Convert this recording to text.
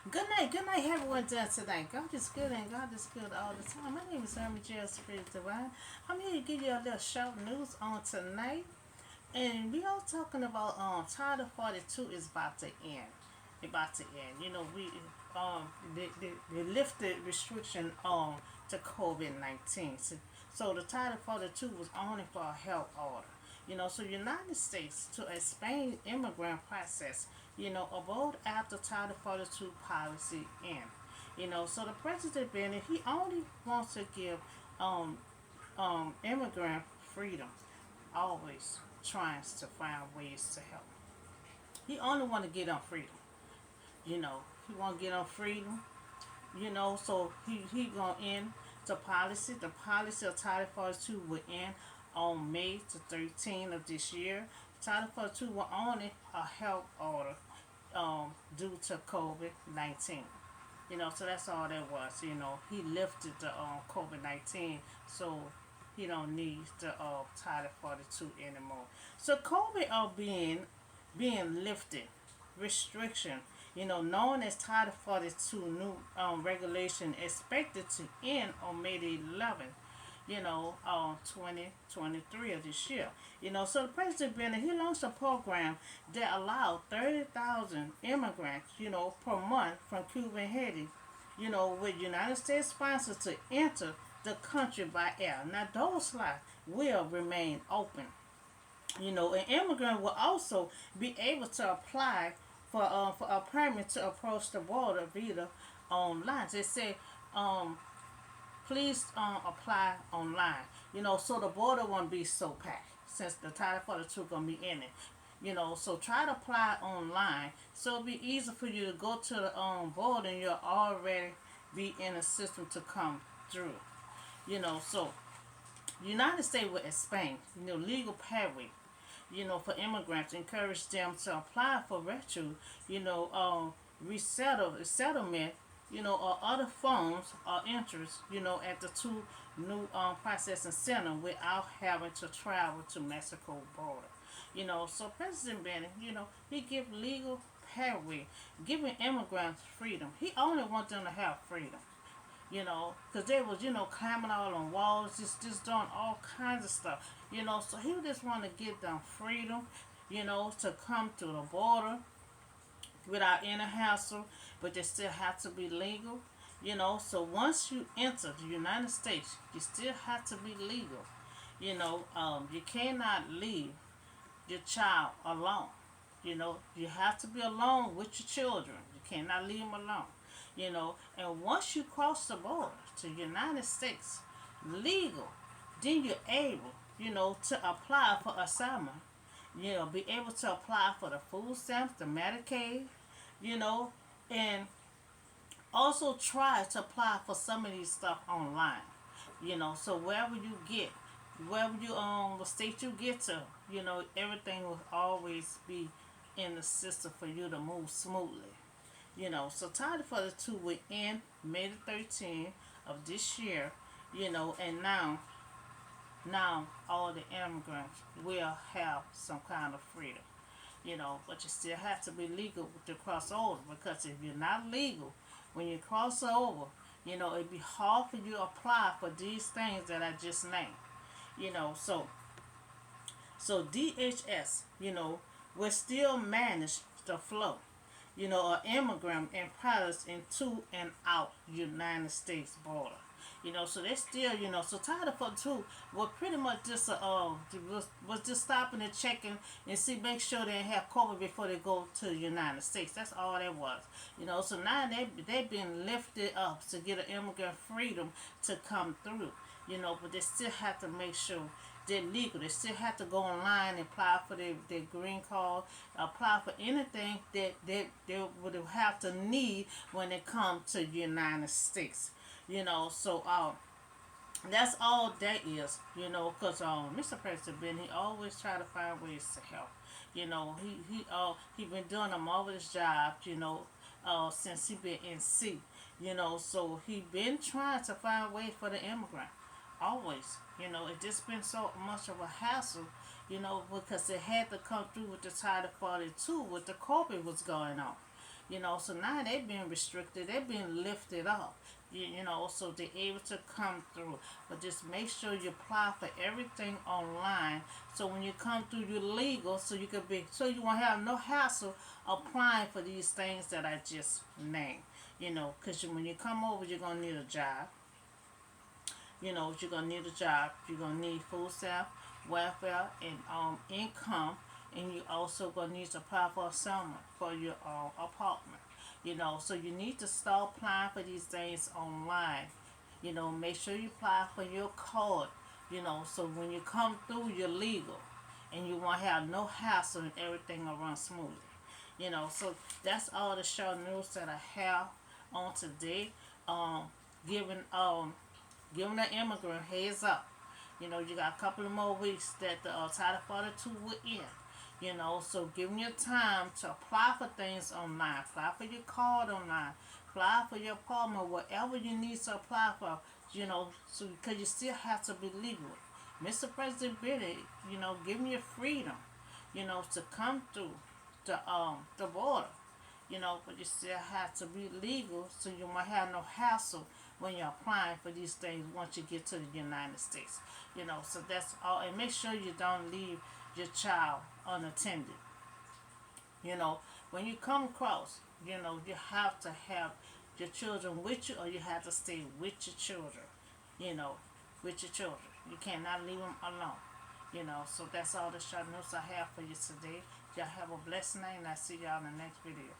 Good night, everyone doing tonight. God is good and God is good all the time. My name is Ermi Jill Spirit Divine. I'm here to give you a little short news on tonight. And we are talking about Title 42 is about to end. About to end. We they lifted restriction to COVID-19. So the Title 42 was only for a health order. So United States to expand immigrant process, abode after Title 42 policy end. So the president Bennett, he only wants to give um immigrant freedom, always trying to find ways to help. He only want to get on freedom. He want to get on freedom. So he gonna end the policy. The policy of Title 42 will end on May the 13th of this year. Title 42 will only a help order due to COVID-19. So that's all that was. He lifted the COVID-19, so he don't need the Title 42 anymore. So COVID are being lifted, restriction. Known as Title 42 new regulation expected to end on May the 11th. 2023 of this year. So the President Bennett, he launched a program that allowed 30,000 immigrants, per month from Cuba and Haiti, with United States sponsors to enter the country by air. Now those slots will remain open. An immigrant will also be able to apply for a permit to approach the border via online. They say please apply online. So the border won't be so packed since the Title 42 gonna be in it. So try to apply online so it'll be easy for you to go to the border and you'll already be in a system to come through. So United States will expand, legal pathway, for immigrants, encourage them to apply for retro, resettlement, or other forms or interest, at the two new processing center without having to travel to Mexico border. So President Bennett, he give legal pathway, giving immigrants freedom. He only want them to have freedom. Because they was, climbing all on walls, just doing all kinds of stuff. So he just want to give them freedom, to come to the border without any hassle, but they still have to be legal. So once you enter the United States, you still have to be legal. You cannot leave your child alone. You have to be alone with your children. You cannot leave them alone. And once you cross the border to the United States, legal, then you're able, to apply for asylum. Be able to apply for the food stamps, the Medicaid, and also try to apply for some of these stuff online. So wherever you the state you get to, everything will always be in the system for you to move smoothly. So Title 42 will end May the 13th of this year, and now all the immigrants will have some kind of freedom. But you still have to be legal to cross over, because if you're not legal, when you cross over, it'd be hard for you to apply for these things that I just named. So DHS, will still manage the flow, of immigrant and pilots into and out United States border. So they still, so Title 42 was pretty much just was just stopping and checking and see, make sure they have COVID before they go to the United States. That's all that was. So now they've been lifted up to get an immigrant freedom to come through. But they still have to make sure they're legal. They still have to go online and apply for their green card, apply for anything that they would have to need when they come to the United States. So that's all that is, because Mr. President Ben, he always try to find ways to help. He been doing a marvelous job, since he been in C. So he been trying to find ways for the immigrant. Always, it just been so much of a hassle, because it had to come through with the Title 42 with the COVID was going on. So now they're being restricted, they're being lifted up. So they're able to come through. But just make sure you apply for everything online. So when you come through, you're legal. So you won't have no hassle applying for these things that I just named. Because when you come over, you're gonna need a job. You're gonna need a job. You're gonna need food stamp, welfare, and income, and you also gonna need to apply for a summer for your apartment. So you need to start applying for these things online. Make sure you apply for your card. So when you come through, you're legal, and you won't have no hassle and everything will run smoothly. So that's all the short news that I have on today. Um, giving giving the immigrant heads up. You got a couple of more weeks that the Title 42 will end. So give them your time to apply for things online, apply for your card online, apply for your apartment, whatever you need to apply for. So because you still have to be legal. Mr. President Biden, give me your freedom, to come through the border. But you still have to be legal so you won't have no hassle when you're applying for these things once you get to the United States. So that's all. And make sure you don't leave your child unattended. When you come across, you have to have your children with you or you have to stay with your children. You know, with your children. You cannot leave them alone. So that's all the short news I have for you today. Y'all have a blessed night and I'll see y'all in the next video.